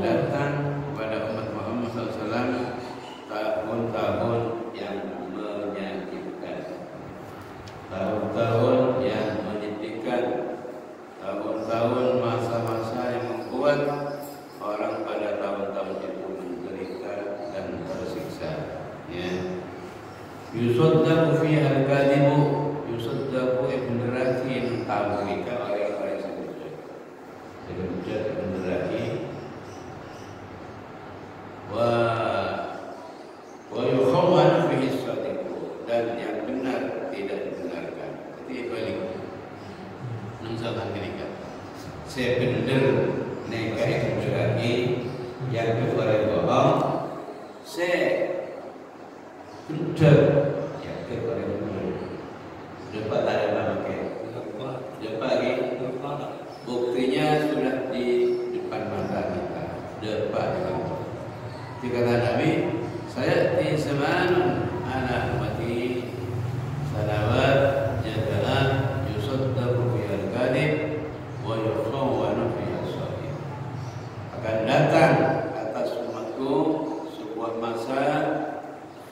datang kepada umat Muhammad SAW tahun-tahun yang menyakitkan, tahun-tahun yang menyedihkan, tahun-tahun masa-masa yang membuat orang pada tahun-tahun itu menderita dan tersiksa. Ya. Yusaddaqu fiha al-kadhibu, yusaddaqu ibn Rafi tabrika oleh orang sebutkan. Sebutkan ibn Rafi wa yukhawwan fihi as-sadiqu, dan yang benar tidak dibenarkan. Jadi balik nungsakan kenika. Saya benar neka ibn Rafi yang kepada bohong. Saya benar yang kepada benar. Dapat ada pakai. Dapat lagi. Buktinya sudah di depan mata kita. Dapat. Kata Nabi, saya di zamanun ala ummati salawat jadaat yusaddaqu fil kadhib wa yukhawwanu fil sadiq. Akan datang atas umatku sebuah masa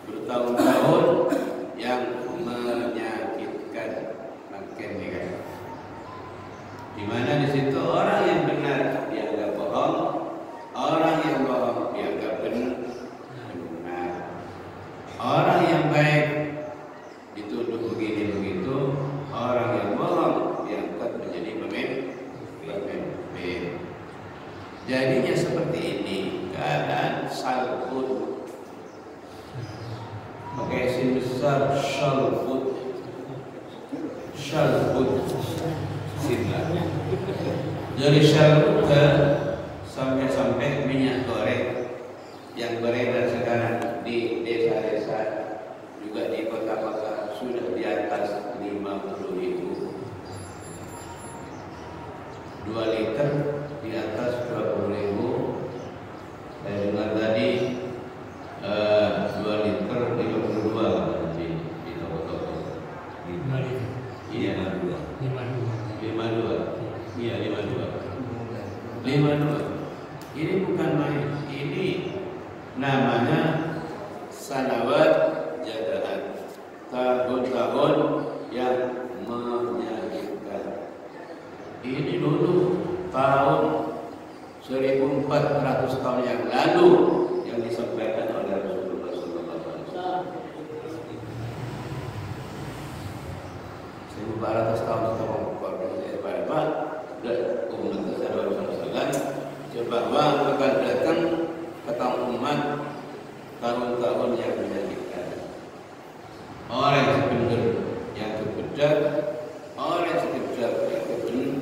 bertahun-tahun yang menyakitkan, makin negatif. Di mana di situ orang yang benar dianggap bohong, orang yang bohong dianggap benar, orang yang baik dituduh begini begitu, orang yang bohong diangkat menjadi pemimpin. Jadinya seperti ini keadaan salbut. Pakai isim besar shalbut, shalbut sila. Dari shalbut ke sampai minyak goreng yang beredar sekarang di desa-desa juga di kota-kota sudah di atas 50.000. 2 liter di atas 20.000. Saya dengar tadi 2 liter 52 di toko-toko. 5 liter. Iya, 52. Iya, 52. Ini bukan main. Ini namanya salawat jadaat, tahun-tahun yang menyakitkan. Ini dulu tahun 1400 tahun yang lalu yang disampaikan oleh Rasulullah SAW. 1400 tahun setelah Pak dan umat Rasulullah bahwa akan datang kata umat tahun-tahun yang menyakitkan. Orang yang benar yang kebenar, orang yang sekedar yang benar.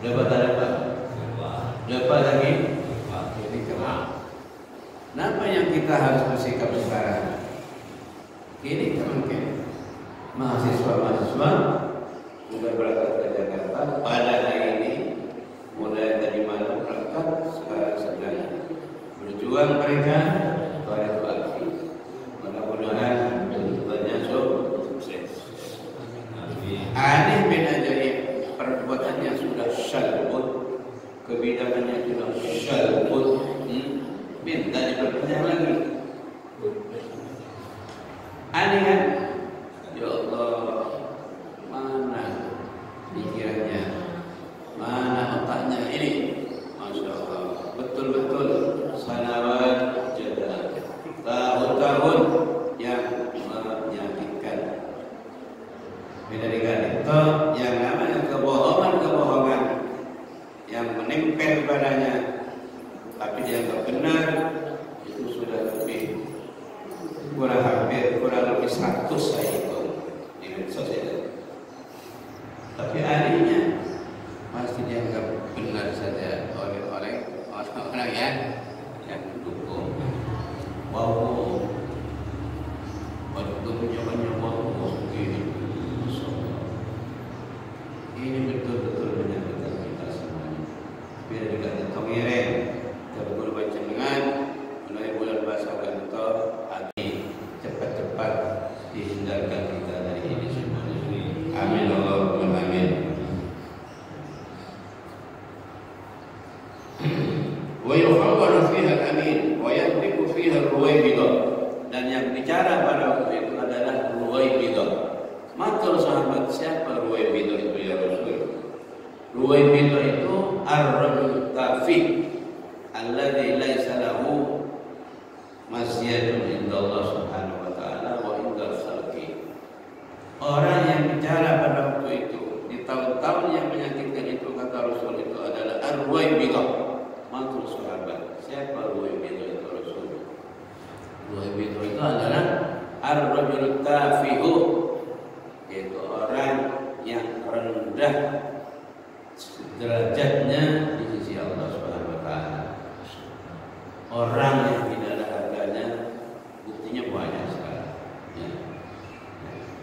Dapat apa? Dapat lagi? Jadi kenapa yang kita harus bersikap sekarang? Ini mungkin mahasiswa sudah berangkat ke Jakarta pada hari ini, mulai dari malam berangkat, sekarang sedang berjuang mereka pada aksi. Mudah-mudahan tuntutannya sukses. Aneh bin Ajaib, perbuatannya sudah syalbut, kebidakannya sudah syalbut. Minta diperpanjang lagi. Aneh kan? Ya Allah, mana pikirannya, mana otaknya ini? Masya Allah, betul-betul salawat jadaat, tahun-tahun yang menyakitkan. Beda dengan itu, yang namanya kebohongan yang menempel padanya, tapi dia nggak benar, itu sudah lebih kurang lebih 100 saya hitung di medsos itu. Tapi ahlinya masih dianggap benar saja oleh orang yang mendukung. Wow, waktu nyoba begini, ini betul-betul menyakitkan kita semuanya. Biar juga tongeren, terguru panjenengan mulai bulan puasa ganto, hati cepat-cepat dihindarkan kita dari ini semuanya. Amin Allahumma amin. Wa yukhawwaru fiha al-amin wa yantiqu fiha al-ruwaybidah. Dan yang bicara pada waktu itu adalah Ruwaybidah. Matur sahabat, siapa Ruwaybidah itu ya Rasul? Ruwaybidah itu ar-rajul tafih alladzi laisa lahu masyadun inda Allah subhanahu wa ta'ala wa inda khalqi. Orang yang bicara pada waktu itu di tahun-tahun yang menyakitkan itu, kata Rasul, itu adalah ar-Ruwaybidah. Matur sahabat, siapa Ruwaybidah itu Rasul? Ruwaybidah itu adalah ar-rajul tafihu, yaitu orang yang rendah derajatnya di sisi Allah Subhanahu wa taala. Orang yang tidak ada harganya, buktinya banyak sekarang. Ya.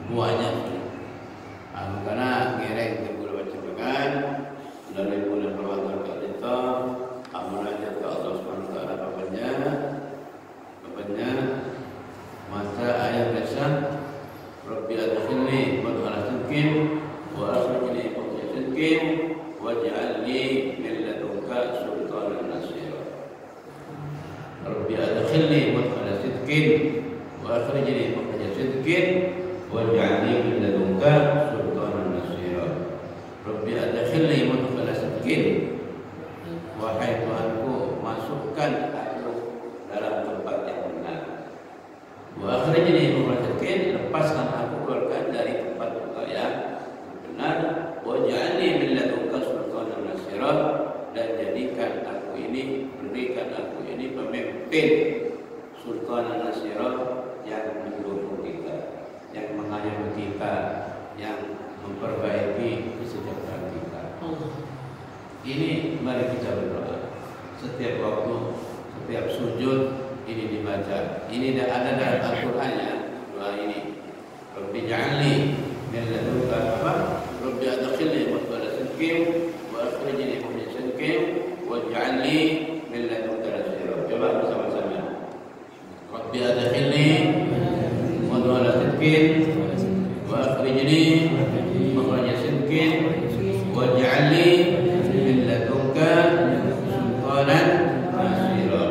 Banyak. Karena ngereng tergula baca-bacaan dari bulan Ramadan kita, amal aja ke Allah Subhanahu wa taala bapaknya masa ayat lisan Rabbi adkhilni madkhala sidqin wa akhrijni mukhraja sidqin waj'alni min ladunka sultanan nasira. Rabbi adkhilni madkhala sidqin wa akhrijni mukhraja sidqin waj'alni min ladunka sultanan nasira. Rabbi adkhilni madkhala sidqin, wahai Tuhanku, masukkan aku dalam tempat yang benar. Wa akhrijni mukhraja sidqin, lepaskan aku, keluarkan dari tempat yang benar. Waj'alni min ladunka sultanan nasira, dan jadikan aku ini, berikan aku ini pemimpin sultanan nasira, yang mendukung kita, yang mengayomi kita, yang memperbaiki kesejahteraan kita. Ini mari kita berdoa setiap waktu, setiap sujud ini dibaca. Ini ada dalam Al-Qur'annya doa ini. Rabbi ja'alni min ladunka apa? Rabbi adkhilni madkhala sidqin wa akhrijni mukhraja sidqin waj'alni min ladunka nasira. Coba bersama-sama. Rabbi adkhilni madkhala sidqin wa akhrijni mukhraja sidqin waj'alni min ladunka sultanan nasira.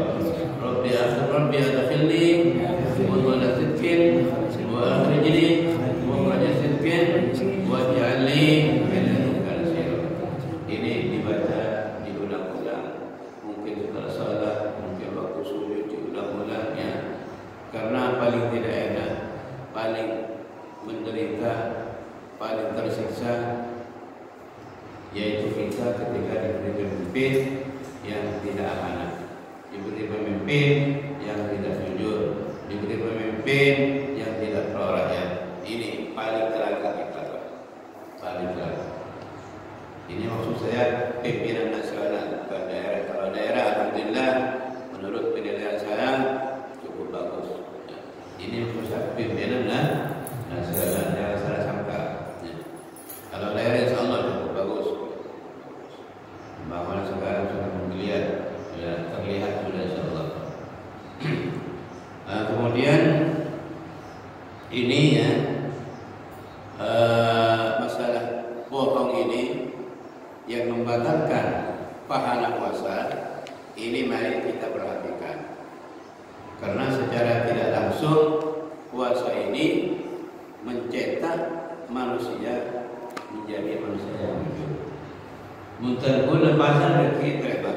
Rabbi adkhilni madkhala sidqin wa akhrijni mukhraja sidqin waj'alni min ladunka nasira. Ini dibaca, diulang-ulang. Mungkin setelah salat, mungkin waktu sujud diulang-ulangnya. Karena paling tidak enak, paling menderita, paling tersiksa, yaitu kita ketika diberi pemimpin yang tidak amanah, diberi pemimpin yang tidak jujur, diberi pemimpin yang tidak pro rakyat. Ini paling celaka kita, paling celaka. Ini maksud saya pimpinan nasional, bukan daerah. Kalau daerah, alhamdulillah, menurut penilaian saya cukup bagus. Ini maksud saya pimpinan nasional, jangan salah sangka. Kalau daerah insya Allah cukup bagus. Pembangunan sekarang sudah menggeliat, sudah terlihat sudah insya Allah. Kemudian ini ya, masalah bohong ini yang membatalkan pahala puasa. Ini mari kita perhatikan, karena secara tidak langsung puasa ini mencetak manusia menjadi manusia yang jujur. Muntar guna pasal rezeki terima,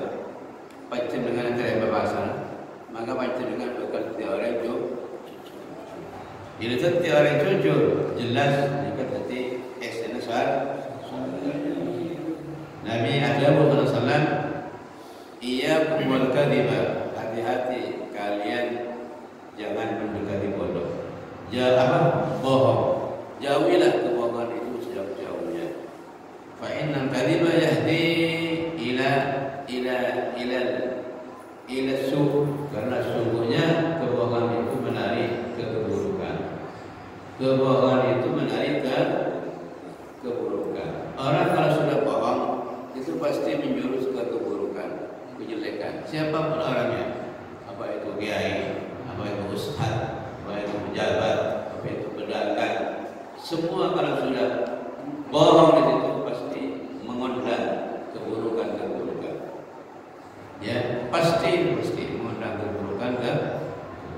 pancen dengan terima pasal, maka pancen dengan bekal teori jujur. Jadi teori jujur jelas dekat hati esensial. Nabi Adam SAW, ia kumul kadhiba, hati-hati kalian jangan mendekati bodoh. Bohong. Jauhilah kebohongan itu sejauh-jauhnya. Fa innal kadhiba yahdi ila su', karena sungguhnya kebohongan itu menarik ke keburukan. Kebohongan itu menarik ke keburukan. Orang kalau sudah bohong itu pasti menjurus ke keburukan, kejelekan. Siapapun orangnya, apa itu kiai, apa itu ustaz, apa itu pejabat, apa itu pedagang, semua kalau sudah bohong di situ pasti mengundang keburukan. Ya, pasti mengundang keburukan ke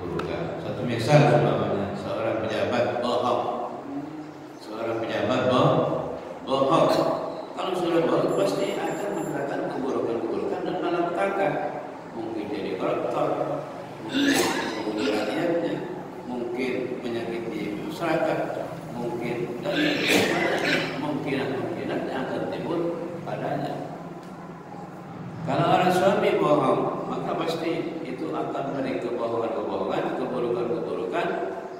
keburukan. Satu misal umpamanya seorang pejabat bohong. Bohong. Kalau sudah bohong pasti akan mendatangkan keburukan dan malapetaka. Mungkin jadi koruptor, mungkin rakyatnya, mungkin menyakiti masyarakat, mungkin kemungkinan yang akan timbul padanya. Kalau orang suami bohong, maka pasti itu akan memberi kebohongan, keburukan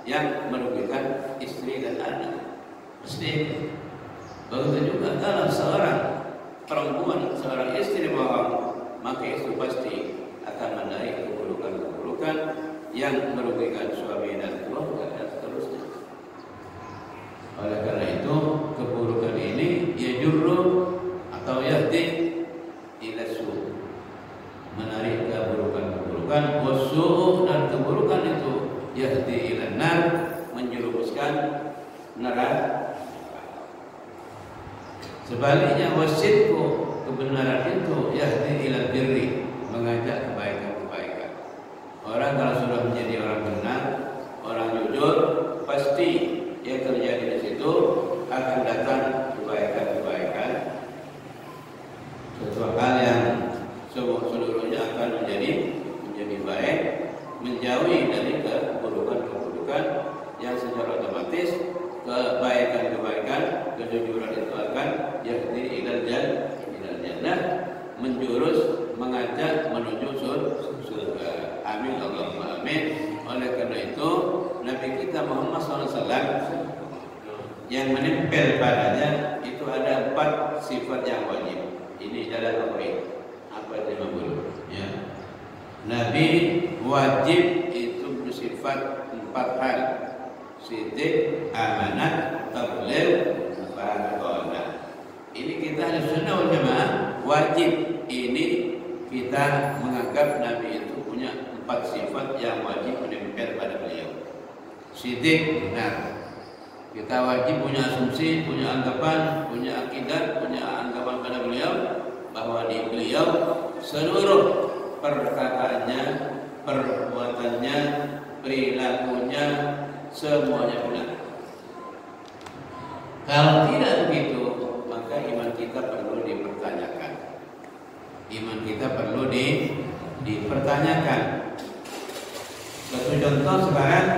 yang merugikan istri dan anak. Pasti. Begitu juga kalau seorang perempuan, seorang istri bohong, maka itu pasti akan menarik keburukan yang merugikan suami dan keluarga dan seterusnya. Oleh karena itu keburukan ini yajurru atau yahdi ila su', menarik keburukan, wasu' dan keburukan itu yahdi ila nar, menjerumuskan neraka. Sebaliknya wasidku, kebenaran itu yahdi ila birri, mengajak kebaikan. Orang kalau sudah menjadi orang benar, orang jujur, pasti yang terjadi di situ akan datang kebaikan. Sesuatu hal yang seluruhnya akan menjadi baik, menjauhi dari keburukan yang secara otomatis kebaikan, kejujuran itu akan yahdi ilal jannah, menjurus, mengajak menuju surga. Amin Allahumma amin. Oleh karena itu Nabi kita Muhammad SAW yang menempel padanya itu ada 4 sifat yang wajib. Ini dalam apa itu dulu ya. Nabi wajib itu bersifat 4 hal: siddiq, amanah, tabligh, faqona. Ini kita Ahlussunnah wal Jamaah wajib. Ini kita menganggap Nabi itu punya 4 sifat yang wajib menempel pada beliau. Siddiq, benar. Kita wajib punya asumsi, punya anggapan, punya akidah, punya anggapan pada beliau bahwa di beliau seluruh perkataannya, perbuatannya, perilakunya semuanya benar. Kalau tidak begitu, maka iman kita perlu dipertanyakan. Satu contoh sekarang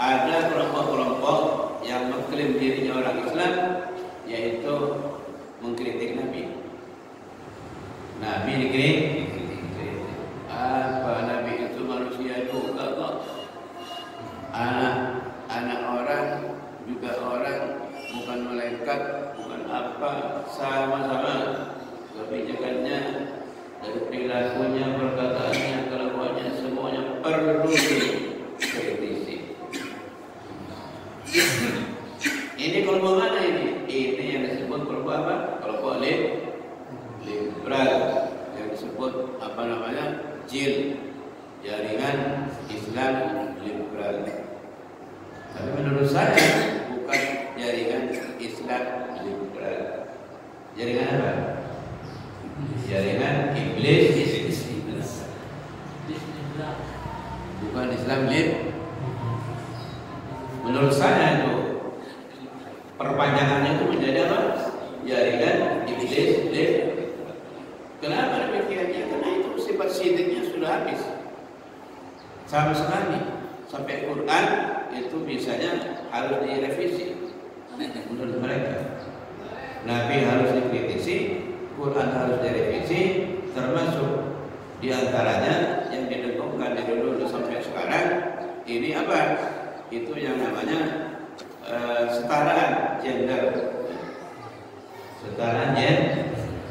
ada kelompok-kelompok yang mengklaim dirinya orang Islam, yaitu mengkritik Nabi. Nabi dikritik. Apa Nabi itu manusia juga kok? Anak orang juga orang, bukan malaikat, bukan apa, sama-sama kebijakannya, dari perilakunya, perkataannya, kelakuannya, semuanya perlu dikritisi. Ini kelompok mana ini? Ini yang disebut kelompok apa? Kelompok liberal, yang disebut apa namanya? JIL, Jaringan Islam Liberal. Tapi menurut saya bukan jaringan Islam liberal. Jaringan apa? Jaringan iblis. Bukan Islam liberal. Menurut saya itu perpanjangannya itu menjadi apa? Jaringan iblis liberal. Kenapa demikiannya? Karena itu sifat sidiknya sudah habis. Sama sekali. Sampai Quran itu biasanya harus direvisi menurut mereka. Nabi harus dikritisi, Quran harus direvisi, termasuk diantaranya yang didengungkan dari dulu sampai sekarang ini apa? Itu yang namanya kesetaraan gender.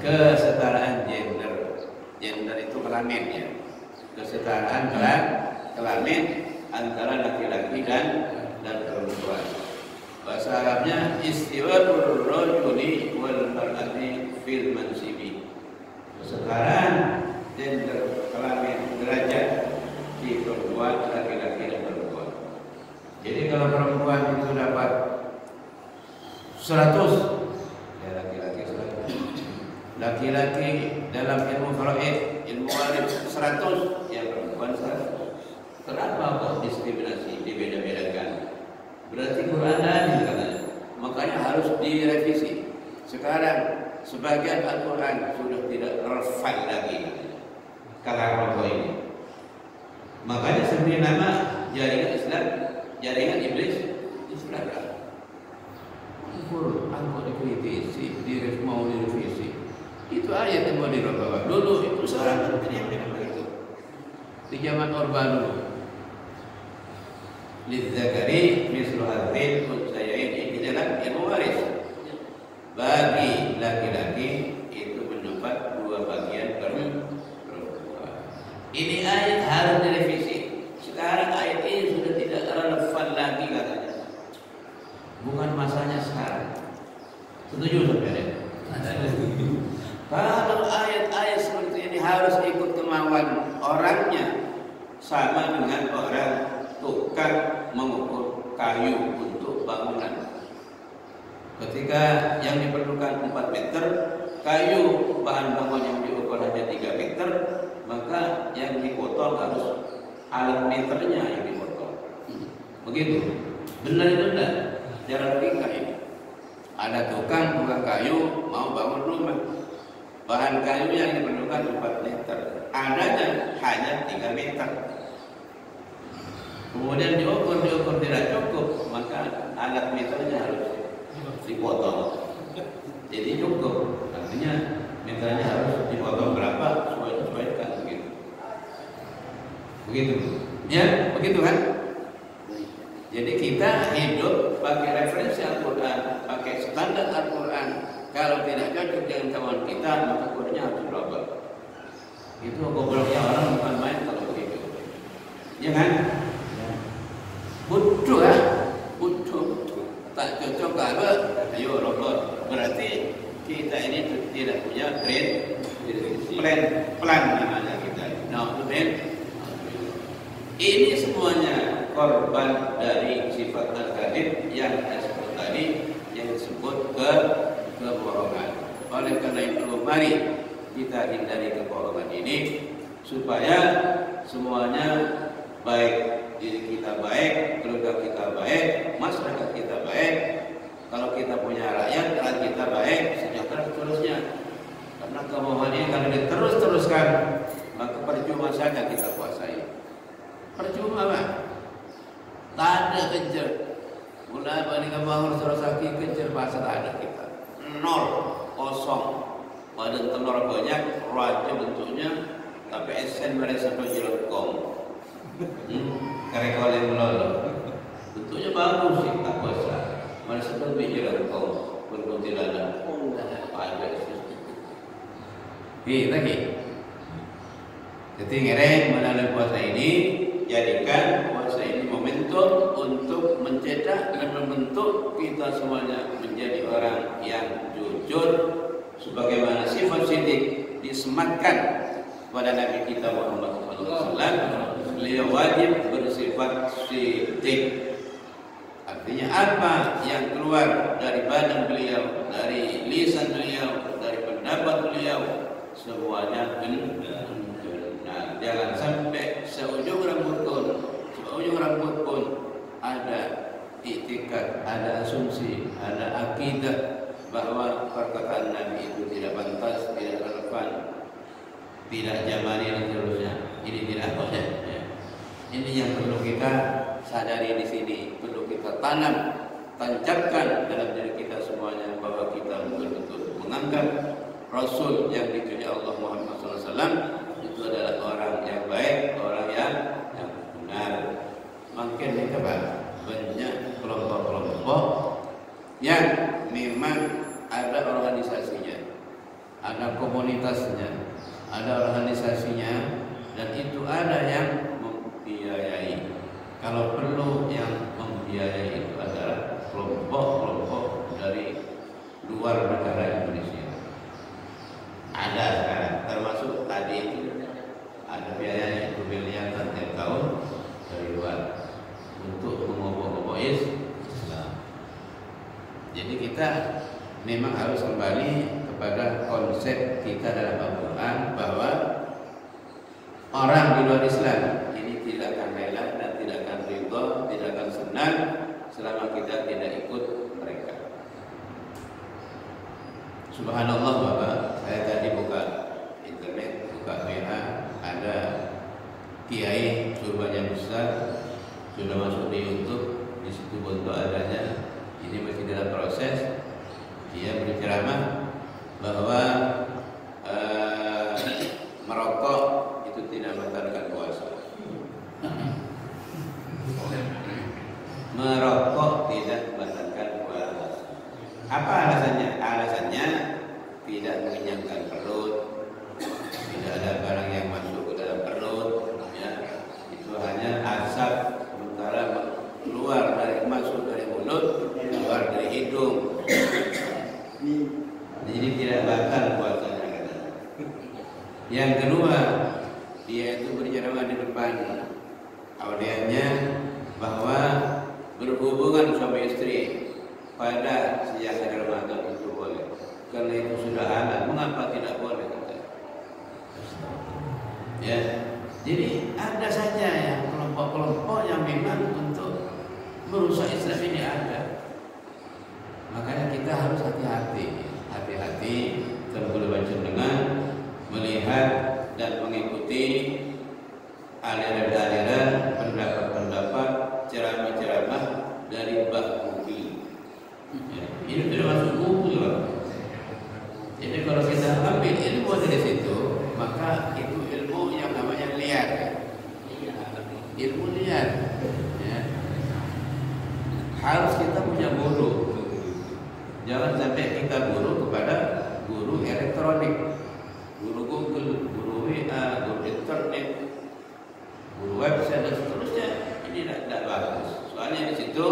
Kesetaraan gender. Gender itu kelamin ya. Kesetaraan kelamin antara laki-laki dan perempuan. Bahasa Arabnya istiwa'ur rajuli wal mar'ati fil mansibi. Kesetaraan gender, kelamin, derajat di perempuan, laki-laki dan perempuan. Jadi kalau perempuan itu dapat 100, ya laki-laki 100. Laki-laki dalam ilmu faraid, ilmu waris 1, 100, yang perempuan 100. Kenapa kok diskriminasi, dibeda-bedakan? Berarti Quran adil katanya. Makanya harus direvisi. Sekarang sebagian Al-Quran sudah tidak relevan lagi kata rokok ini. Makanya sebenarnya nama jaringan Islam, jaringan iblis Islam. Quran kok dikritisi, mau direvisi. Itu ayat yang mau dirubah. Dulu itu seorang menteri yang bilang begitu. Di zaman Orba dulu. Lidzakari mislu hadzil unsayain, di dalam ilmu waris. Bagi laki-laki itu mendapat 2 bagian perempuan. Ini ayat harus direvisi. Sekarang ayat ini sudah tidak relevan lagi katanya. Bukan masanya sekarang. Setuju saudara? Kalau ayat-ayat seperti ini harus ikut kemauan orangnya, sama dengan orang tukang mengukur kayu untuk bangunan. Ketika yang diperlukan 4 meter, kayu bahan bangunan yang diukur hanya 3 meter, maka yang dipotong harus alat meternya yang dipotong. Begitu. Benar itu enggak? Jalan logika ini. Ada tukang kayu mau bangun rumah, bahan kayu yang diperlukan 4 meter, adanya hanya 3 meter. Kemudian diukur tidak cukup, maka alat meternya harus dipotong. Jadi cukup, artinya meternya harus dipotong berapa, sesuaikan begitu. Begitu, ya, begitu kan? Jadi kita hidup pakai referensi Al-Quran, pakai standar Al-Quran. Kalau tidak cocok dengan kawan kita, maka Qurannya harus berubah. Itu gobloknya orang bukan main kalau begitu. Ya kan? Bodoh ya, bodoh. Tak cocok apa? Ayo robot. Berarti kita ini tidak punya plan namanya kita. Nah, ini semuanya korban dari sifat al-kadhib yang disebut tadi, yang disebut kebohongan. Oleh karena itu, mari kita hindari kebohongan ini supaya semuanya baik. Diri kita baik, keluarga kita baik, masyarakat kita baik. Kalau kita punya rakyat kita baik, sejahtera seterusnya. Karena kebohongan ini kalau diterus-teruskan, maka percuma saja kita kuasai. Percuma Pak. Tak ada kejar. Mulai balik ke bangun terus lagi kejar bahasa tak ada kita. 0, kosong. Badan telur banyak, raja bentuknya, tapi esen mereka sampai jelekong. Karena kalau yang melolong bentuknya bagus sih, tak kuasa. Mana sebab bicara kau berkuntilanak. Ada lagi. Jadi ngereng melalui puasa ini, jadikan puasa ini momentum untuk mencetak dan membentuk kita semuanya menjadi orang yang jujur, sebagaimana sifat sidik disematkan pada Nabi kita Muhammad SAW. Beliau wajib bersifat sidik. Artinya apa yang keluar dari badan beliau, dari lisan beliau, dari pendapat beliau, semuanya benar. Jangan sampai seujung rambut pun ada itikad, ada asumsi, ada akidah bahwa perkataan Nabi itu tidak pantas, tidak relevan, tidak zamani dan seterusnya. Ini tidak boleh. Ini yang perlu kita sadari di sini, perlu kita tancapkan dalam diri kita semuanya, bahwa kita betul-betul menganggap Rasul yang diutus Allah Muhammad SAW itu adalah orang yang baik, orang yang benar. Makin kita banyak kelompok-kelompok yang memang ada organisasinya, ada komunitasnya, ada organisasinya, dan itu ada yang membiayai. Kalau perlu yang membiayai itu adalah kelompok-kelompok dari luar negara Indonesia. Ada sekarang, termasuk tadi itu ada biayanya 1 miliar tiap tahun dari luar untuk mengobok-obok Islam. Jadi kita memang harus kembali kepada konsep kita dalam Al-Quran, bahwa orang di luar Islam ini tidak akan rela dan tidak akan ridho, tidak akan senang selama kita tidak ikut mereka. Subhanallah Bapak, saya tadi buka internet, buka WA, ada kiai surbannya besar sudah masuk di YouTube, di situ bentuk adanya. Ini masih dalam proses. Dia berceramah bahwa merokok itu tidak membatalkan puasa. Merokok tidak membatalkan puasa. Apa alasannya? Alasannya tidak mengenyangkan perut, tidak ada barang yang masuk ke dalam perut, ya. Itu hanya asap sementara keluar dari masuk dari mulut, keluar dari hidung. Jadi tidak batal puasanya. Yang kedua, dia itu berceramah di depan audiennya bahwa berhubungan suami istri pada siang hari Ramadan itu boleh, karena itu sudah halal. Mengapa tidak boleh? Ya, jadi ada saja yang kelompok-kelompok yang memang untuk merusak Islam ini ada. Makanya kita harus hati-hati tergolong dengan melihat dan mengikuti aliran-aliran pendapat-pendapat ceramah-ceramah dari Mbah Buki. Ya, ini tidak masuk buku loh. Jadi kalau kita ambil ilmu dari situ, maka itu ilmu yang namanya liar. Ilmu liar. Ya. Harus kita punya guru. Jangan sampai kita guru kepada guru elektronik, guru Google, guru WA, guru internet, guru website dan seterusnya. Ini tidak bagus. Soalnya di situ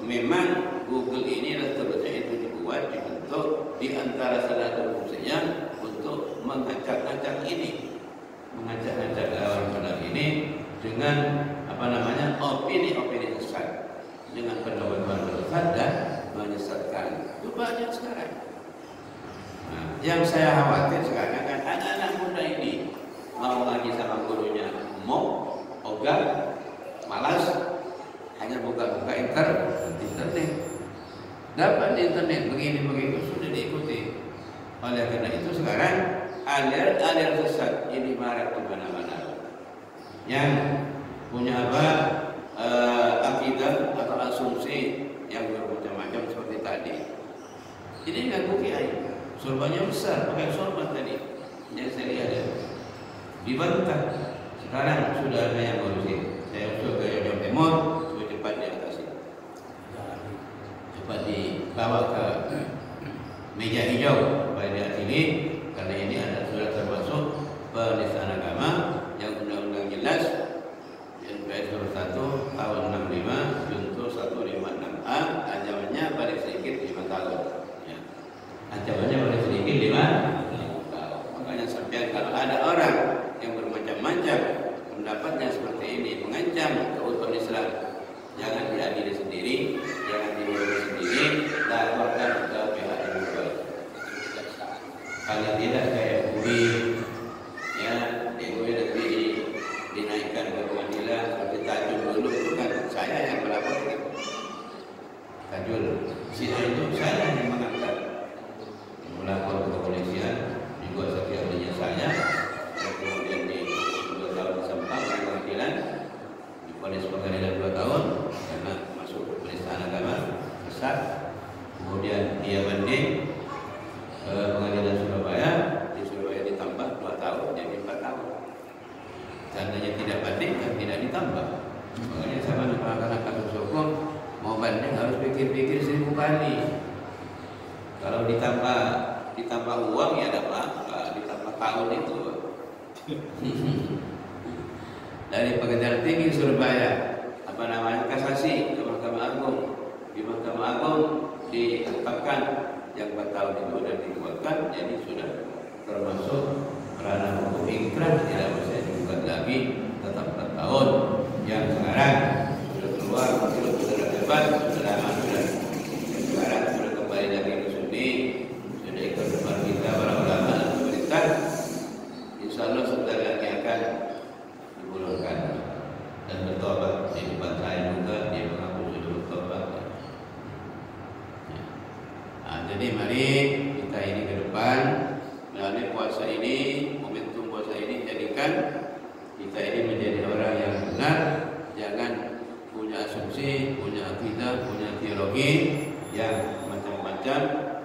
memang Google ini dan seterusnya itu dibuat dibentuk di antara salah satu fungsinya untuk mengacak-acak ini, mengacak-acak lawan benar ini dengan opini-opini sesat, dengan pendapat-pendapat sesat dan menyesatkan. Itu banyak sekarang. Nah, yang saya khawatir sekarang kan anak-anak muda ini mau ngaji sama gurunya, mau ogah, malas, hanya buka-buka internet. Dapat di internet begini begitu sudah diikuti. Oleh karena itu sekarang aliran sesat ini marak di mana-mana. Yang punya akidah atau asumsi yang bermacam-macam seperti tadi. Ini ngaku kiai, sorbannya besar, pakai sorban tadi. Yang saya lihat ya, dibantah. Sekarang sudah ada yang ngurusin. Saya usul ke Jawa Timur, supaya cepat diatasi. Cepat dibawa ke meja hijau supaya diadili, karena ini ada sudah termasuk penistaan agama yang undang-undang jelas. NPS nomor 1 tahun 65 junto 156A, ancamannya paling sedikit 5 tahun. Ya. Ancamannya paling sedikit 5 tahun. Makanya sampai kalau ada orang yang bermacam-macam pendapatnya seperti ini mengancam keutuhan Islam, jangan diadili sendiri, jangan diurus sendiri, laporkan ke pihak yang berwajib. Kalau tidak kayak UI, ya UI nanti dinaikkan ke pengadilan seperti Tajul dulu itu kan saya yang melaporkan. Tajul si itu saya yang mengangkat, melapor ke kepolisian, juga setiap harinya saya. Kemudian di 2 tahun sempat di pengadilan, diponis pengadilan 2 tahun karena masuk penistaan agama besar. Kemudian dia banding ke pengadilan Surabaya, di Surabaya ditambah 2 tahun jadi 4 tahun. Seandainya tidak banding kan tidak ditambah. Makanya sama dengan kasus hukum, mau banding harus pikir-pikir 1000 kali. Kalau ditambah uang ya ada apa? Ditambah tahun itu. Dari Pengadilan Tinggi Surabaya, kasasi ke Mahkamah Agung. Di Mahkamah Agung ditetapkan yang 4 tahun itu sudah dikeluarkan, jadi sudah termasuk ranah hukum ingkrah, tidak bisa digugat lagi, tetap 4 tahun. Yang sekarang sudah keluar, sudah bebas, sudah lama sudah. Sekarang sudah kembali lagi ke Sunni, sudah ikut bersama kita para ulama dan pemerintah. Insya Allah sebentar lagi akan melalui kita ini ke depan, melalui puasa ini, momentum puasa ini, jadikan kita ini menjadi orang yang benar. Jangan punya asumsi, punya akidah, punya teologi yang macam-macam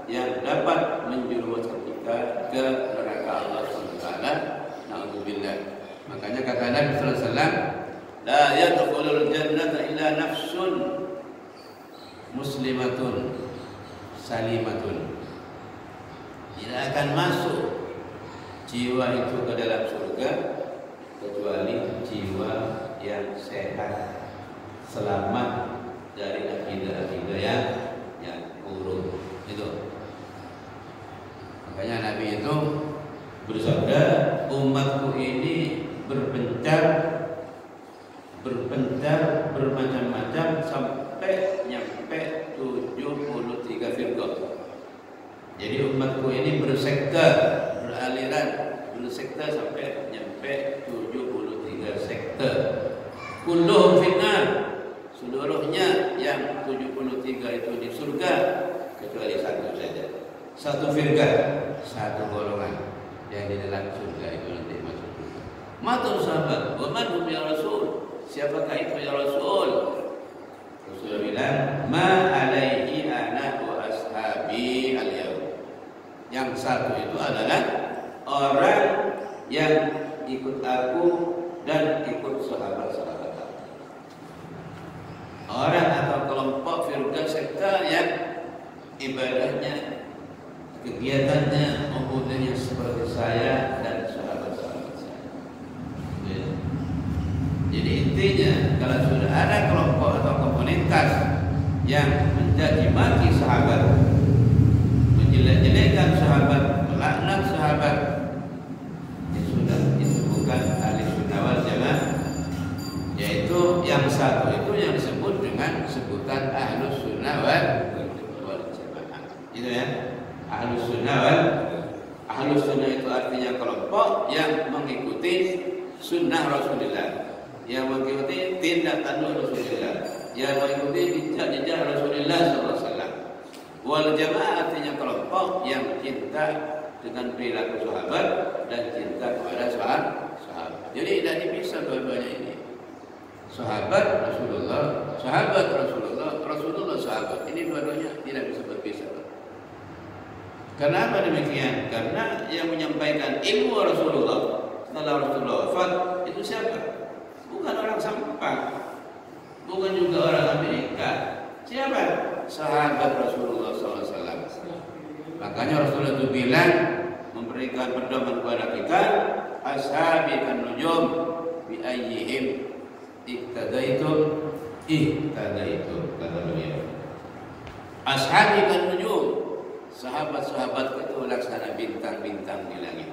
yang dapat menjerumuskan kita ke neraka Allah SWT. Na'udzubillah. Makanya kata Nabi sallallahu alaihi wasallam, la yadkhulul jannata illa nafsun muslimatun salimatun. Tidak akan masuk jiwa itu ke dalam surga kecuali jiwa yang sehat, selamat dari akidah-akidah yang buruk. Itu. Makanya Nabi itu bersabda, umatku ini berpencar bermacam-macam sampai nyampe 73 firqah. Jadi umatku ini bersekte, beraliran, bersekte sampai nyampe 73 sekte. Kulluhum finnar, seluruhnya yang 73 itu di surga kecuali satu saja. Satu firqah, satu golongan yang di dalam surga itu nanti masuk surga. Matur sahabat, wa man hum ya Rasul? Siapakah itu ya Rasul? Rasul bilang, ma alaihi ana wa ashabi al-yaum. Yang satu itu adalah orang yang ikut aku dan ikut sahabat-sahabat aku. Orang atau kelompok firqah sekte yang ibadahnya, kegiatannya, mempunyai seperti saya dan sahabat-sahabat saya. Jadi intinya, kalau sudah ada kelompok atau komunitas yang mencaci maki sahabat, menjelek-jelekan sahabat, melaknat sahabat, ya sudah, itu bukan ahli sunnah wal jamaah. Yaitu yang satu itu yang disebut dengan sebutan ahlus sunnah wal jamaah. Itu ya, ahlus sunnah itu artinya kelompok yang mengikuti sunnah Rasulullah, yang mengikuti tindak tanduk Rasulullah, yang mengikuti jejak-jejak Rasulullah SAW. Wal jamaah artinya kelompok yang cinta dengan perilaku sahabat dan cinta kepada sahabat. Jadi tidak dipisah dua-duanya ini. Sahabat Rasulullah, Rasulullah sahabat. Ini dua-duanya tidak bisa berpisah. Kenapa demikian? Karena yang menyampaikan ilmu Rasulullah setelah Rasulullah wafat itu siapa? Bukan orang sampah, bukan juga orang Amerika. Siapa? Sahabat Rasulullah SAW. Makanya Rasulullah itu bilang, memberikan pedoman kepada kita, ashabi kan nujum bi ayyihim iktadaitum kata beliau. Ashabi kan nujum, sahabat-sahabat itu laksana bintang-bintang di langit.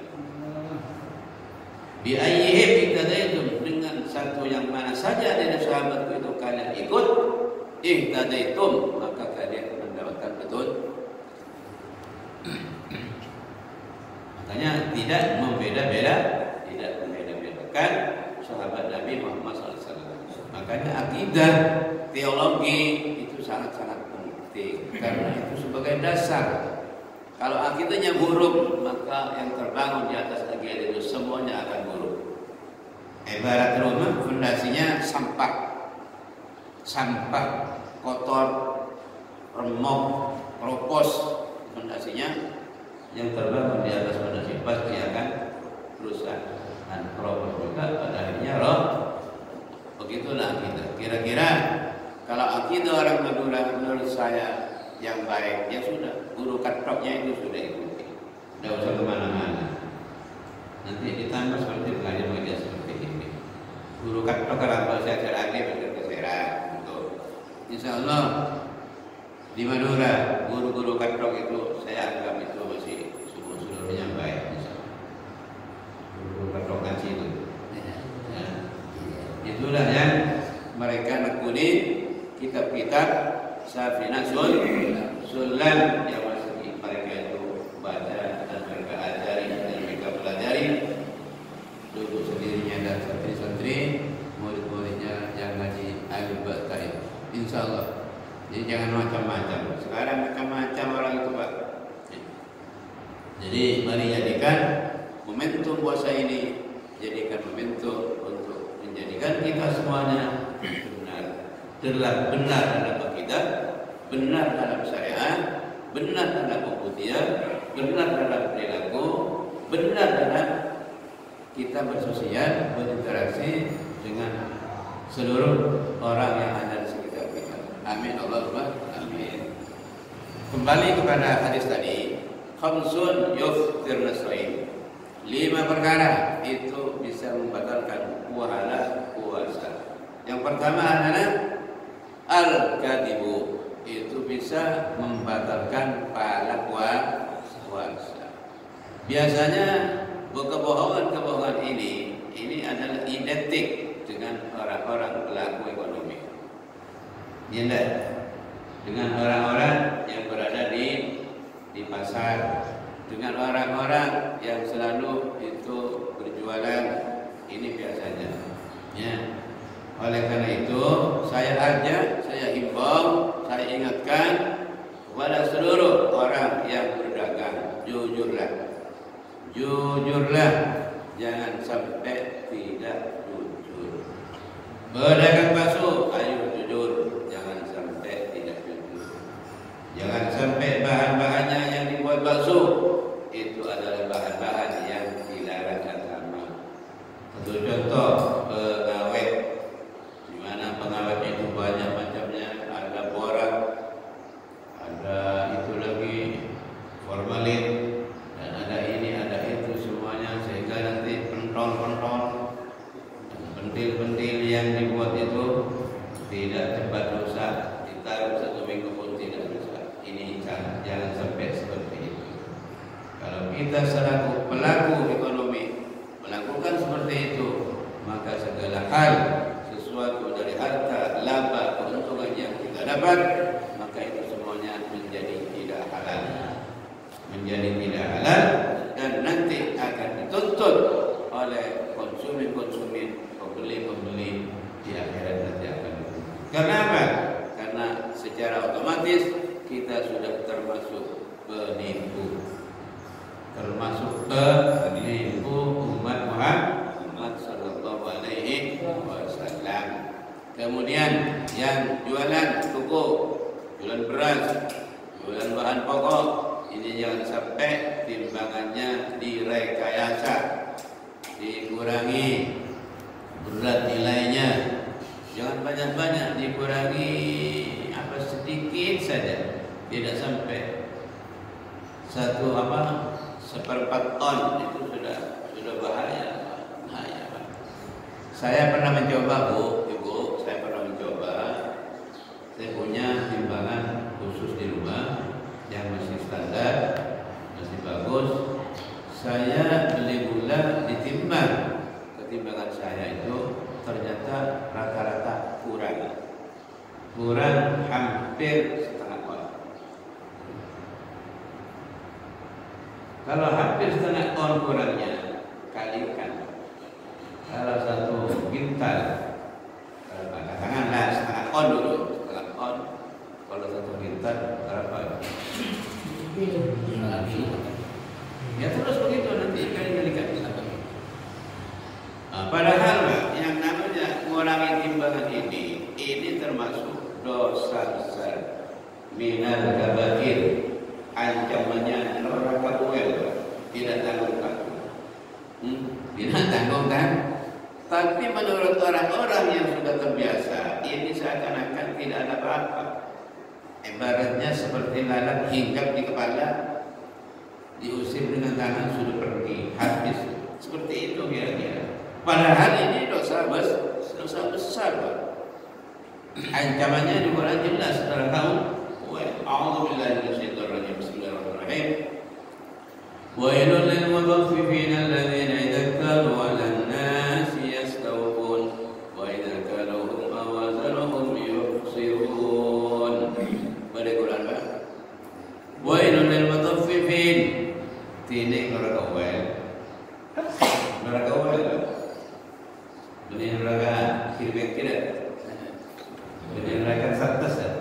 Bi ayyihim iktadaitum, dengan satu yang mana saja dari sahabatku itu kalian ikut, ihtadaitum, maka kalian mendapatkan betul. Makanya tidak membeda-bedakan sahabat Nabi Muhammad SAW. Makanya akidah, teologi itu sangat-sangat penting, karena itu sebagai dasar. Kalau akidahnya buruk, maka yang terbangun di atas akidah itu semuanya akan buruk. Ibarat rumah, fondasinya sampah, kotor, remuk, keropos, fondasinya yang terbangun di atas fondasi pasti akan rusak dan keropos juga pada akhirnya roh. Begitulah kita. Kira-kira kalau akidah orang Madura menurut saya yang baik, ya sudah, guru katoknya itu sudah ikuti, tidak usah kemana-mana. Nanti ditambah seperti pengajian seperti ini. Guru katok kalau saya lagi berkeseran. Insya Allah di Madura guru-guru katok itu saya anggap itu masih seluruhnya baik. Guru katok ngaji itu. Ya. Itulah yang mereka nekuni kitab-kitab Safinah Sulam yang masih mereka itu baca dan mereka ajari dan mereka pelajari, duduk sendirinya dan santri-santri, murid-muridnya yang ngaji alif ba ta. Insya Allah. Jadi jangan macam-macam. Sekarang macam-macam orang itu Pak. Jadi mari jadikan momentum puasa ini, jadikan momentum untuk menjadikan kita semuanya benar dalam akidah, benar dalam syariat, benar dalam ubudiyah, benar dalam perilaku, benar dalam kita bersosial, berinteraksi dengan seluruh orang yang ada di sekitar kita. Amin Allahumma amin. Kembali kepada hadis tadi, khamsun yuftirna shaim. 5 perkara itu bisa membatalkan puasa. Yang pertama adalah al-kadibu, itu bisa membatalkan pahala puasa. Biasanya kebohongan ini adalah identik dengan orang-orang pelaku ekonomi. Ya, dengan orang-orang yang berada di pasar, dengan orang-orang yang selalu itu berjualan, ini biasanya. Ya. Oleh karena itu, saya himbau, saya ingatkan kepada seluruh orang yang berdagang, jujurlah, jangan sampai tidak jujur. Berdagang bakso, ayo jujur, jangan sampai tidak jujur. Jangan sampai bahan-bahannya yang dibuat bakso itu adalah bahan-bahan yang dilarang agama. Untuk contoh, pengawet, di mana pengawet itu banyak macamnya, ada borak, ada itu lagi formalin, dan ada ini, ada itu, semuanya, sehingga nanti pentol-pentol dan pentil-pentil yang dibuat itu tidak cepat rusak, ditaruh 1 minggu pun tidak rusak. Ini jangan sampai seperti itu. Kalau kita selaku pelaku ekonomi melakukan seperti itu, maka segala hal, sesuatu dari harta, laba, keuntungan yang kita dapat, maka itu semuanya menjadi tidak halal. Dan nanti akan dituntut oleh konsumen, pembeli di akhirat nanti akan dituntut. Kenapa? Karena secara otomatis kita sudah termasuk penipu umat Muhammad sallallahu alaihi wasallam. Kemudian yang jualan toko, jualan beras, jualan bahan pokok, ini jangan sampai timbangannya direkayasa, dikurangi berat nilainya. Jangan banyak-banyak, dikurangi sedikit saja, tidak sampai 1/4 ton, itu sudah bahaya. Saya pernah mencoba, Ibu, saya punya timbangan khusus di rumah yang masih standar, masih bagus. Saya beli gula, ditimbang, ketimbangan saya itu ternyata rata-rata kurang hampir setengah ton. Kalau hampir setengah ton kurangnya, kalikan. Kalau 1 kintal, katakanlah setengah ton dulu, setengah ton. Kalau 1 kintal berapa? Ya terus begitu nanti kali-kalikan. Padahal yang namanya mengurangi timbangan ini termasuk dosa besar, minal kabair, ancamannya neraka uel, tidak tanggung-tanggung. Tidak tanggung kan? Tapi menurut orang-orang yang sudah terbiasa, ini seakan-akan tidak ada apa-apa. Ibaratnya seperti lalat hinggap di kepala, diusir dengan tangan sudah pergi, habis. Seperti itu kira-kira. Padahal ini dosa besar, Pak. Ancamannya di Quran jelas, saudara tahu. A'udzubillahi minasyaitonir rajim. Bismillahirrahmanirrahim. Wailul lil mutaffifin alladziina idza kalu 'alan nasi yastawfun wa idza kaluhum aw wazanuhum yukhsirun. Pada Quran, Pak. Wailul lil mutaffifin. Tini neraka uel. Neraka uel. Dunia neraka kiri tidak. Dunia neraka satas ya.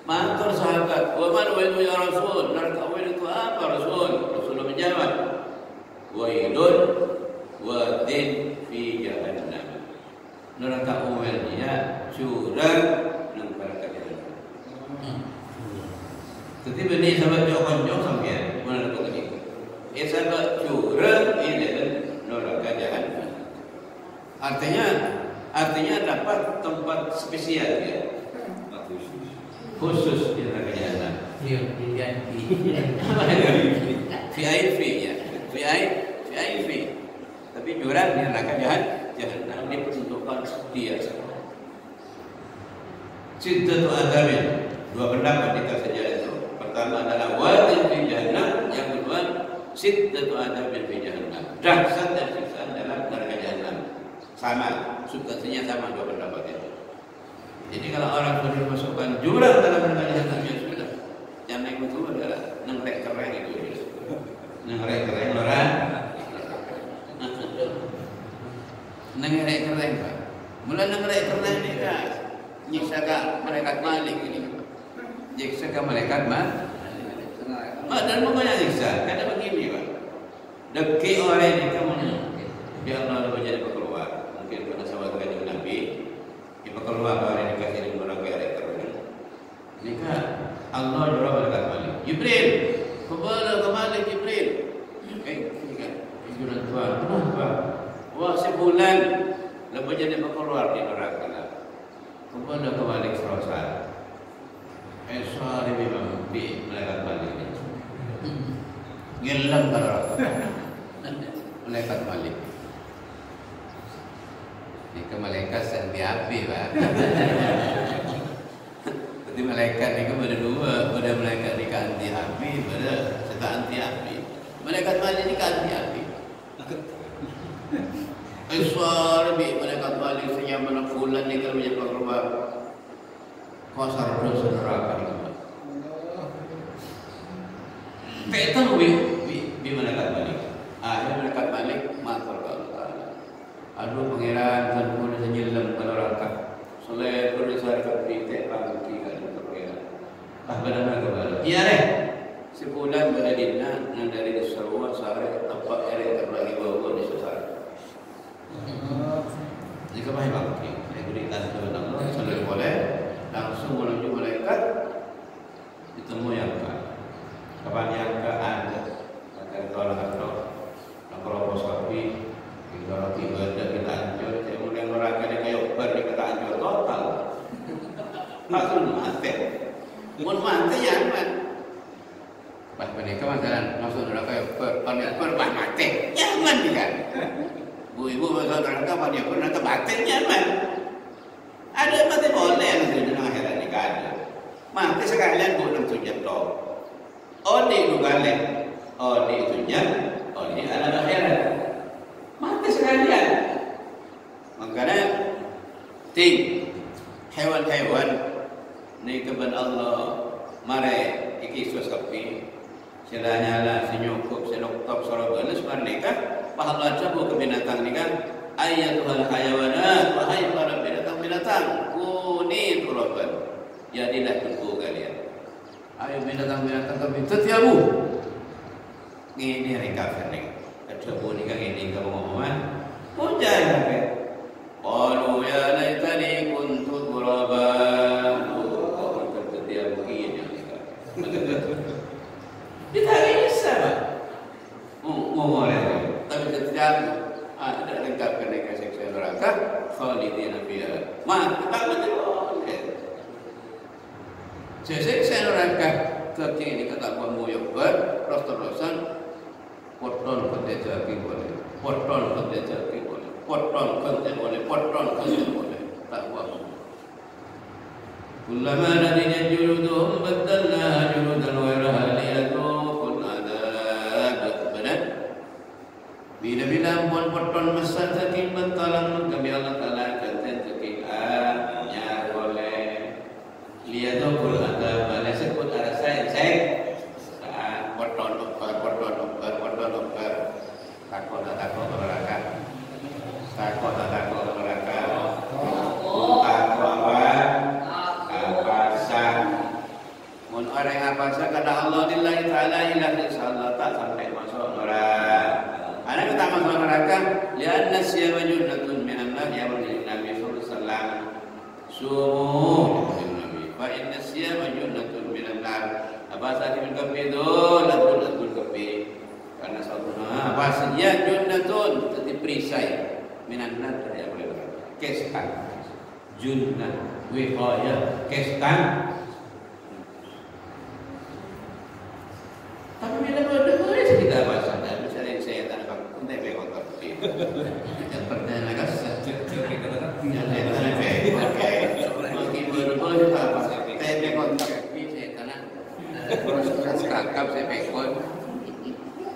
Mantur sahabat, "Wa man wa ya Rasul?" Neraka uel itu apa Rasul? Rasul menjawab, wailun wadin fi jahannam. Neraka umumnya curang nang neraka jahannam. Jadi benih sahabat jauh sampai mana neraka ini? Sahabat curang ini neraka jahannam. Artinya dapat tempat spesial ya. Khusus di neraka jahannam. VIP ya. VIP. Tapi jurang di neraka jahannam diperuntukkan dia. Sittatu adabin. Dua pendapat kita saja itu. Pertama adalah wadin fi jahannam, yang kedua sittatu adabin fi jahannam. Dahsyat dan siksaan dalam neraka jahannam. Sama, substansinya sama dua pendapat itu. Jadi kalau orang sudah dimasukkan jurang dalam neraka jahannam, ya sudah. Yang yang itu adalah nengrek keren itu. Nengrek keren orang. Nengrek keren Pak. Mula nengrek keren ni kan. Nyiksa malaikat Malik ini. Nyiksa malaikat dan makanya nyiksa. Kata begini Pak. Deki orang ini kamu. Ya Allah menjadi keluar. Mungkin pernah sahabat dengan Nabi. Dia keluar orang ini kasih dengan orang kaya keren. Ini kan Allah jurah malaikat Malik. Jibril. Kepada Malik Jibril. Ini kan. Jurah Tuhan. Kenapa? Wah sebulan lepas jadi keluar di neraka. Kepada Malik Serasa. Esok dia memang di malaikat Malik ini. Ngelam kalau malaikat Malik. Ini ke malaikat yang diapi Pak. Jadi malaikat ini kepada dua, pada malaikat ini ke anti api, pada serta anti api. Malaikat Malik ini ke anti api. Esok lebih malaikat Malik senyap mana fulan ni kalau menjadi keluar. Kosar dosa neraka ini. Tak tahu bi malaikat Malik. Malaikat Malik matur kepada Allah. Aduh pangeran kan pun senyelam kalau neraka. Soleh pun disarkan di tempat tiga di pangeran. Benar kepada. Iya deh. Sebulan beradina nang dari Sarawak sare tempat area terbagi bawa di sesar. Jika baik bangki, saya berikan kepada Allah, soleh boleh langsung menuju malaikat ditemu yang kapan yang ada akan tolak atau laparoskopi kalau tiba ada kita anjur kemudian neraka dia kayak ber kita anjur total langsung mati ya kan pas mereka masalah masuk neraka ber mati jangan kan ibu masuk neraka pada pernah mati jangan ada mati boleh nanti di akhirat ni kan ada mati sekalian boleh tunjuk toh di dugale di tunjuk di alam akhirat mati sekalian makanya hewan-hewan ni keban Allah mare iki susapi sila nyala sinyukup sinuktop sorobanes marnika pahala cabu ke binatang ni kan ayatul hayawanat wahai para binatang kuni turaban jadilah tubuh kalian ayo binatang-binatang kami setiamu ini rekafir ni tubuh ni kan ini kamu ngomongan puja ya qalu ya laitani kuntu turaban setiamu ini kita bisa ngomong tapi setiamu ada lengkap kena kasih neraka khalidina fiha tak betul saya neraka ketika ini kata kamu yang terus-terusan potong kerja boleh potong kerja boleh potong kerja boleh tak buat kullama nadijat juluduhum baddalna juludan ghairaha liyadhuqul adab benar bila ampun potong mesat saking bentalang kami Allah Ta'ala kanten saking nya boleh liyadhuqul adab boleh sebut ada saya potong takut neraka takut neraka orang apa saja kata Allah lillahi ta'ala ilah insyaallah tak sampai masuk masuk neraka? Lianna siyama junnatun minan nar, ya Nabi sallallahu alaihi wasallam. Sumu Nabi. Fa inna siyama junnatun minan nar. Apa saat min kafi dul latul kafi. Karena satu apa saja junnatun itu perisai minan nar dari apa itu? Keskan. Junnah wiqayah keskan. Tapi bila boleh kita bahasa dan misalnya saya tanam kuntai bekot tapi yang pertanyaan agak sejak yang saya tanam bekot mungkin boleh apa saya bekot tapi saya tanam proses kakap saya bekot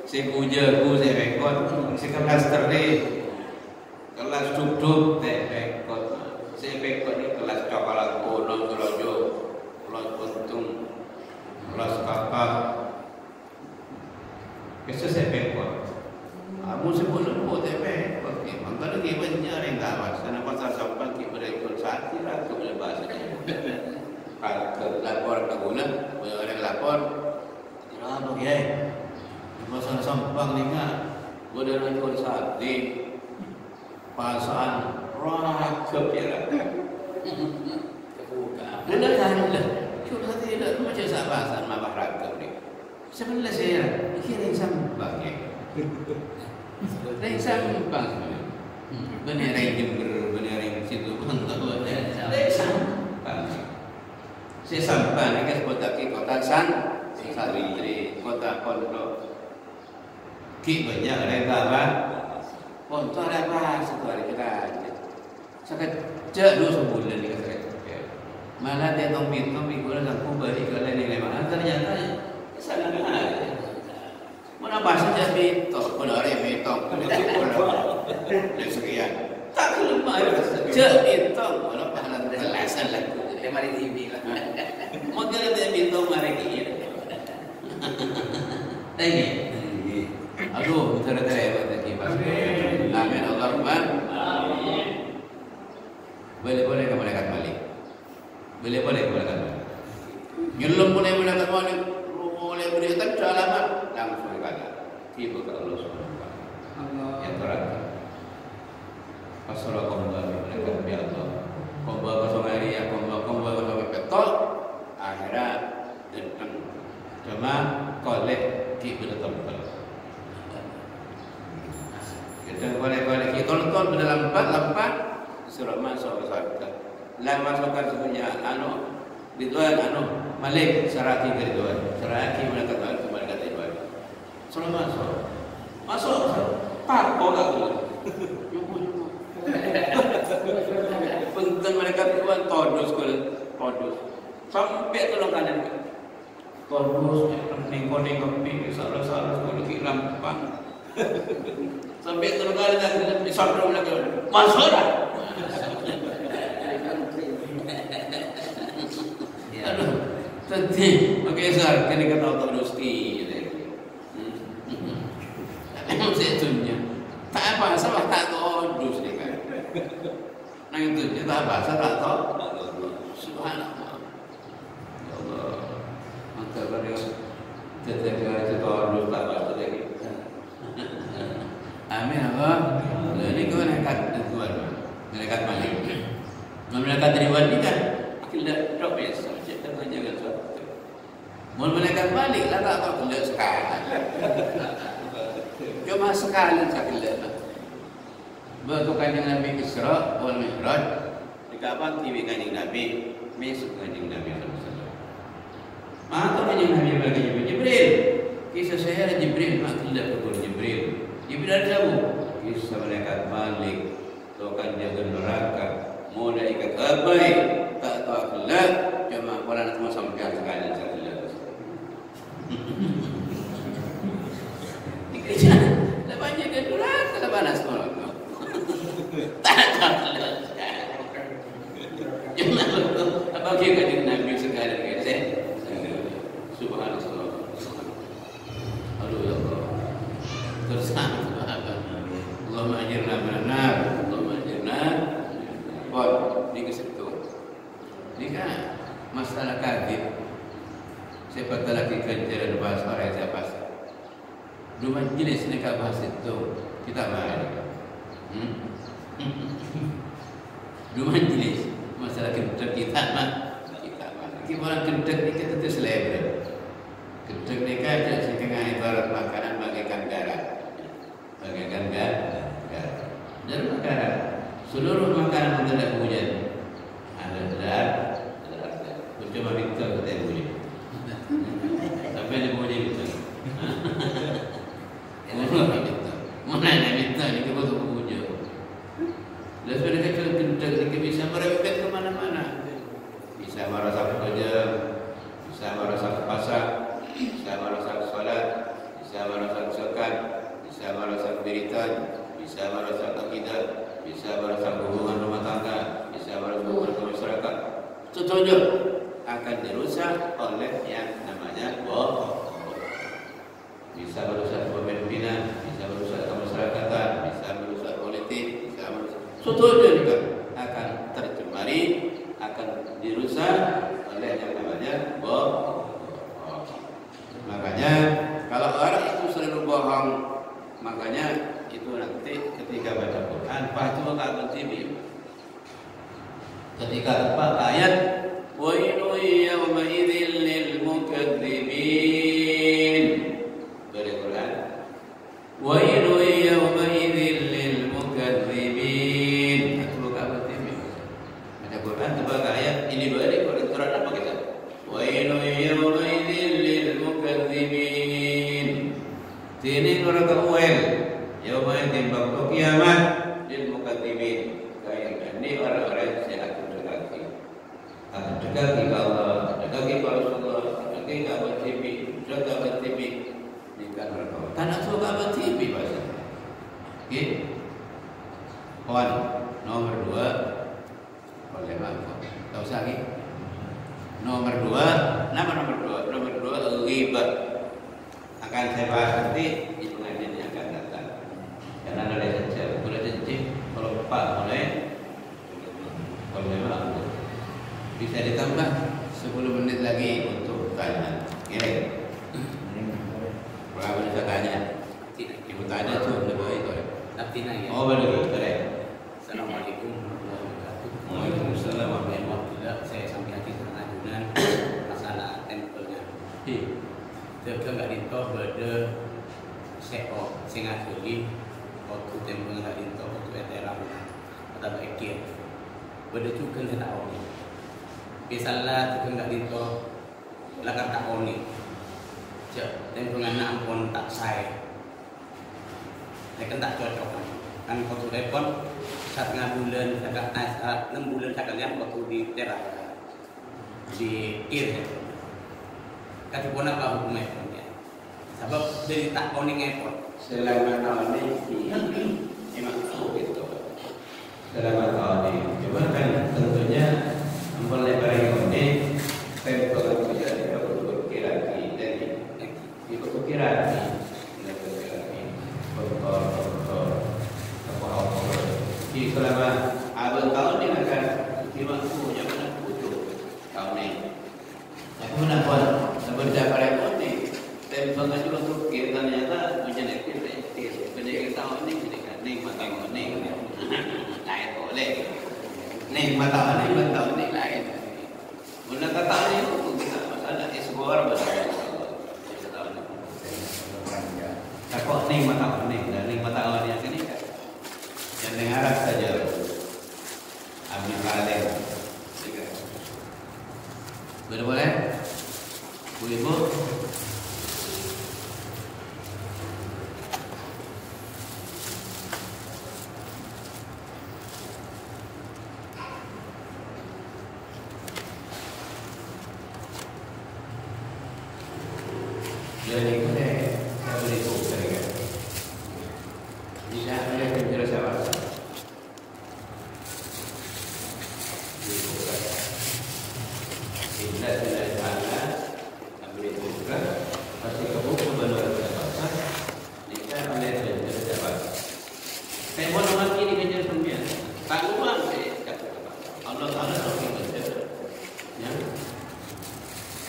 saya pujaku saya bekot saya kelas terlih kelas duduk saya bekot ini kelas coklat kuno gerojo kelas untung kelas kakak. Biasa saya pekot. Kamu sebut lembut saya pekot. Maka lagi banyak yang kawas. Karena pasal sampai kita berekor saat tidak boleh bahasa. Kalau lapor ke guna, boleh orang lapor. Kenapa ya? Pasal sampang ni kan, boleh rekor saat di pasal rakap ya. Benar kan? Sudah tidak macam sahabat mabah rakap ni. Sebenarnya saya kira sampang ya. Yang sampang. Benar yang Jember, benar yang situ Bangka. Sampang. Saya sampang ni kota Santri, kota Pondok. Ki banyak mereka apa? Pondok ada apa? Satu hari kita. Sekejap dulu sebulan ni kata. Malah dia tompi gula aku balik ke lain mana ternyata sangat ada. Mana bahasa jadi betul, benar ya betul. Dan sekian. Tak kelemah jadi betul. Mana pahala terlasan lah. Dia mari TV lah. Mungkin dia betul mari ini. Lagi. Aduh, terus buat kipas. Amin Allahumma. Amin. Boleh ke malaikat balik. Boleh ke malaikat balik. Nyelum boleh malaikat balik. Boleh berikan alamat langsung kata tiba ke Allah Subhanahu wa taala yang terakhir assalamualaikum warahmatullahi wabarakatuh komba kosong hari ya komba kosong betul akhirnya tentang cuma kolek ki betul kita kolek ki tol dalam lampat surat masuk surga lain masukkan sebenarnya Ridwan Malik Saraki ke Ridwan Saraki malaikat balik ke malaikat Ridwan suruh masuk tak boleh penting malaikat Ridwan todus sampai tolong kanan todus nengkone kepi salah kulit lampang sampai tolong kanan disabra lagi masuk dah. Tadi, okey sir, kena kata auto dosti. Memang saya tunjuk. Tak apa, salah tak tahu dos ni kan. Nah itu dia tak apa, saya tak tahu. Subhanallah. Ya Allah. Maka beliau tetap dos tak apa lagi. Amin Allah. Ini kau malaikat Malik. Malaikat Ridwan ni kan kita drop biasa. Jangan suatu. Mau malaikat balik lah tak tahu kelak sekali. Cuma sekali sahaja. Betul kanjeng Nabi Isra wal Mi'raj. Dikapan tiwi kanjeng Nabi, mesuk kanjeng Nabi sallallahu. Maka kanjeng Nabi bagi Jibril. Kisah saya Jibril mak kelak ke Jibril. Jibril tahu kisah malaikat balik. Tu kanjeng neraka. Mau naik ke abai tak tahu kelak. Cuma orang semua sampai sekali saja. Dikejar, lepas ke durak, kalau panas malam. Tak ada. Cuma apa kita di Nabi sekali kita. Subhanallah. Aduh ya Allah. Tersangka apa? Allahumma ajirna minan nar. Allahumma ajirna. Buat di situ. Jika masalah kadhib siapa lagi kerja bahasa orang saya pas. Dua jenis nikah bahasa itu Kita main. Dua majelis masalah kedek kita mah. Gimana kedek kita itu selebriti. Kedek nikah ada setengah ibarat makanan bagaikan garam. Bagaikan garam. Dan makanan. Seluruh makanan tidak hujan. Ada berat. Coba minta kita hujan. Sampai dia hujan itu. Mana yang minta ni kita tu hujan. Lalu mereka kedek ni bisa merembet ke mana-mana. Bisa merasa kerja, bisa merasa pasar, bisa merasa solat, bisa merasa zakat, bisa merasa beritan, bisa merasa akidah, bisa merasa hubungan rumah tangga, bisa merasa hubungan masyarakat. Setuju akan dirusak oleh yang namanya bohong. Bisa merusak kepemimpinan, bisa merusak kemasyarakatan, bisa merusak politik, bisa merusak. Setuju juga akan tercemari, akan dirusak oleh yang namanya bohong. Makanya kalau orang itu selalu bohong, makanya itu nanti ketika baca Quran, pasti akan timbul. Ketika dapat ayat wailu yawma idzil lil mukadzibin, dari Quran, wailu yawma idzil lil mukadzibin, itu akan timbul. Baca Quran sebagai ayat ini balik Quran apa kita? Wailu yawma idzil lil mukadzibin. Ini orang kawal. Yawma idzin waktu kiamat lil mukadzibin. Kayak ini orang-orang yang akan dekati. Akan dekati Allah, dekati Rasulullah, dekati kawan TV, dekati TV. Ini kan orang kawal. Tanah suka kawan TV bahasa. Oke. Kawan nomor 2 oleh Bapak. Tahu lagi? Nomor 2, nama nomor 2 ghibah. Akan saya bahas nanti di pengajian yang akan datang. Karena ada saja, boleh janji kalau Pak boleh, kalau memang bisa ditambah 10 menit lagi untuk tanya. Gini, kalau bisa tanya, ibu tanya tuh lebih baik boleh. Ya. Oh boleh. Assalamualaikum warahmatullahi wabarakatuh. Waalaikumsalam warahmatullahi wabarakatuh. Saya sampai hati pengajuan masalah tempelnya. Kita nggak dintoh pada seko singa lagi waktu tempel nggak dintoh waktu veteran atau ekir. Pada juga kita tahu ni. Biasalah kita nggak dintoh lakukan tak tahu ni. Cak tempel anak pun tak say. Mereka tak cocok kan waktu repot 1,5 bulan, 6 bulan sekalian waktu di teras di kir. Kata pun apa hukumnya? Sebab dari tak koning airport. Selama tahun ini maksud gitu. Selama tahun ini, cuma kan tentunya mulai dari ini tempel itu jadi berkira-kira dari itu berkira-kira di selama abad tahun ini akan dimaksud yang mana butuh tahun ini. Aku menakut berjaga repot nih. Tempel itu untuk kita ternyata menjadi pendidikan tahun ini jadi nikmat tahun ini lain boleh. Nikmat tahun ini tahun ini lain. Bunda kata ini untuk kita masalah ekspor bahasa. Takut nikmat tahun ini dan nikmat tahun yang ini kan. Yang dengar saja. Amin kalian. Boleh? Bu Ibu. Jadi saya beri tahu saja. Jika ada yang jelas apa? Tidak ada. Ambil buka. Pasti kebuka benar apa? Jika ada yang jelas apa? Saya mau nama ini kejar dunia. Tanggungan saya kata Allah Taala tahu kita. Ya.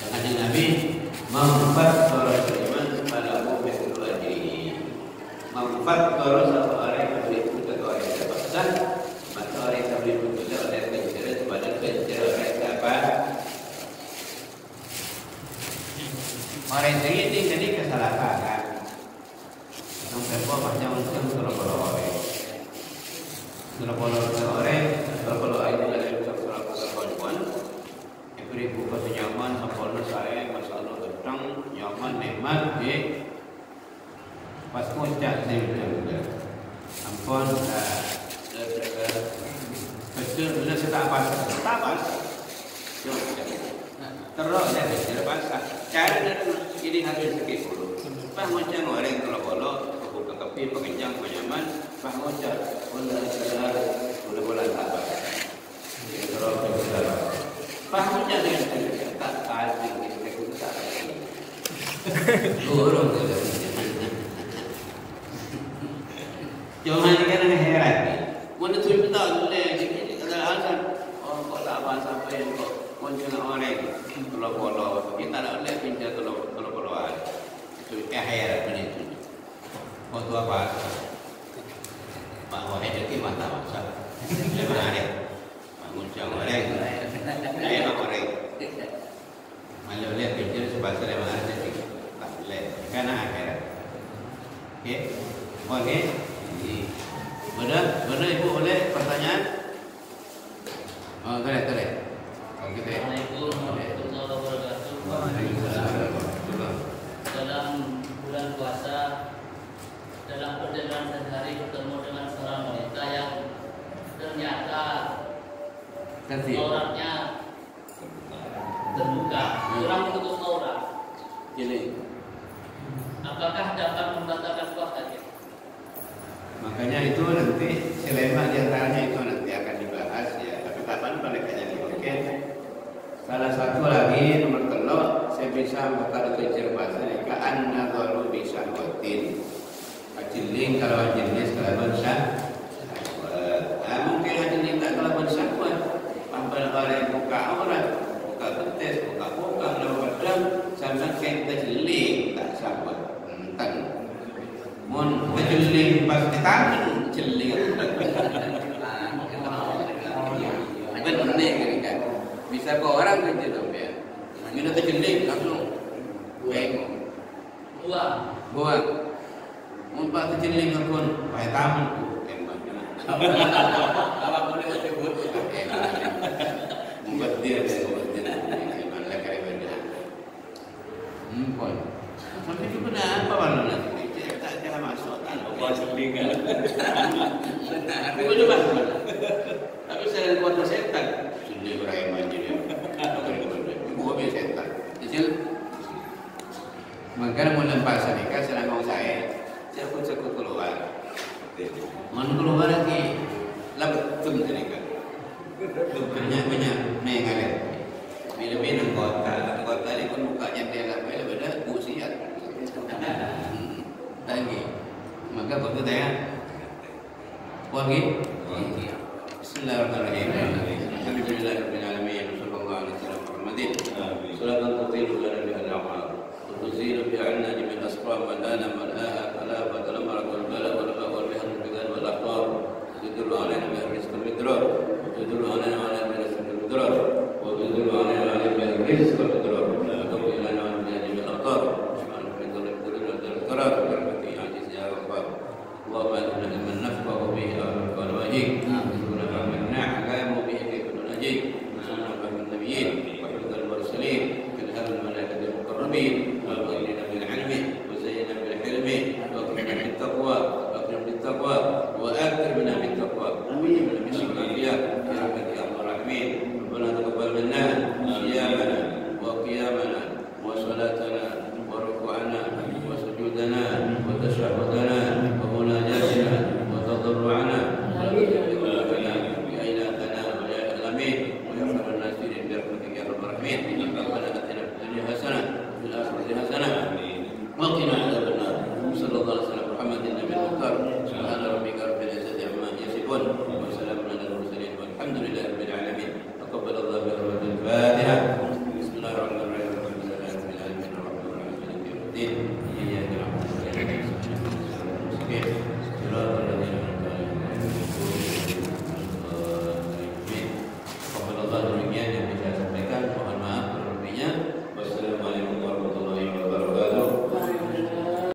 Kata Nabi, manfaat orang beriman pada umum itu lagi. Manfaat orang Orang ini jadi kesalahan. Yang kedua macam kalau orang. Kalau orang ini ada kalau beri buka nyaman apalagi saya masalah tentang nyaman nikmat pas puncak saya sudah ampun betul bila saya tak pas terus saya pas cara ini harus sikit dulu pas macam orang kalau buka kopi pengenjang penyaman pas macam boleh tak pas terus fahmnya dengan tak kasih kita tak burung tu cuma ni kan heran mana tu betul boleh ada alasan kau tak apa sampai kau macam orang kalau kita tak boleh pinjam kalau itu heran itu kau tu apa bahawa ada mata masa lepas hari muncul orang saya orang malu lihat pinjam sebab saya mana jadi tak boleh karena akhirat okey benar ibu boleh pertanyaan boleh kita Assalamualaikum warahmatullahi wabarakatuh. Dalam bulan puasa dalam perjalanan sehari bertemu dengan seorang wanita yang ternyata auratnya terbuka, kurang menutup aurat. Jadi, apakah dapat membatalkan puasanya? makanya itu nanti selema diantaranya itu nanti akan dibahas ya. Tapi kapan mereka oke. Salah satu lagi nomor telur, saya bisa bakal kejar bahasa ni. Karena kalau bisa buatin, ajiling kalau jenis kalau besar. Mungkin ajiling tak kalau besar pun. Orang buka aurat, buka betis, buka lalu kadang sampai kita jeling tak sabar. Mun jeling pas kita jeling. Benar kan? Bisa kau orang kerja tu ya. Kita terjeling langsung buang. Mun pas terjeling pun payah tamu tu tembak. Apa boleh sebut? Dia mana kali benda. Pun. Tapi itu benar apa malu nanti? Tak ada masuk kan? Buat selingan. Tapi boleh masuk. Tapi saya kuat setan. Sudah berakhir maju dia. Gua biasa setan. Kecil. Maka mau lempar sedekah senang saya. Saya pun cukup keluar. Mana keluar lagi? Betul sedekah. Banyak mengalir. Bila kota ni pun mukanya dia lah. Bila usiat. Lagi. Maka betul saya. Pergi. Bismillahirrahmanirrahim. Alhamdulillahirrahmanirrahim. Sallallahu alaihi wasallam. Muhammadin. Salatan tutilu lana biha al-a'mal. Tuzilu bi'anna min asqam man lana man aha fala badala marakul bala wal bawal bihan bidan wal aqtar. Tudul alaina bi rizqil midrar. Tudul alaina ala bi rizqil midrar. Wa tudul alaina ala bi rizqil midrar. Tudul alaina ala bi rizqil aqtar. Subhanahu wa ta'ala tudul al-qarar bi ajiz ya rabbah. Allahumma inna man nafqahu bihi al-qawl wajib. Amin. نعلم به كيف ننجي وسلم على النبيين وحفظ المرسلين كالهب الملائكة المقربين وأغننا بالعلم وزينا بالحلم وأكرمنا بالتقوى وأكرمنا بالتقوى وجبنا بالشكر الأنبياء يا رب يا الله الرحمن ربنا تقبل منا صيامنا وقيامنا وصلاتنا وركوعنا وسجودنا وتشهدنا ومناجاتنا وتضرعنا ربنا آتنا في الدنيا حسنة وفي الآخرة حسنة وقنا عذاب النار صلى الله عليه وسلم محمد النبي المختار سبحان ربك رب العزة عما يصفون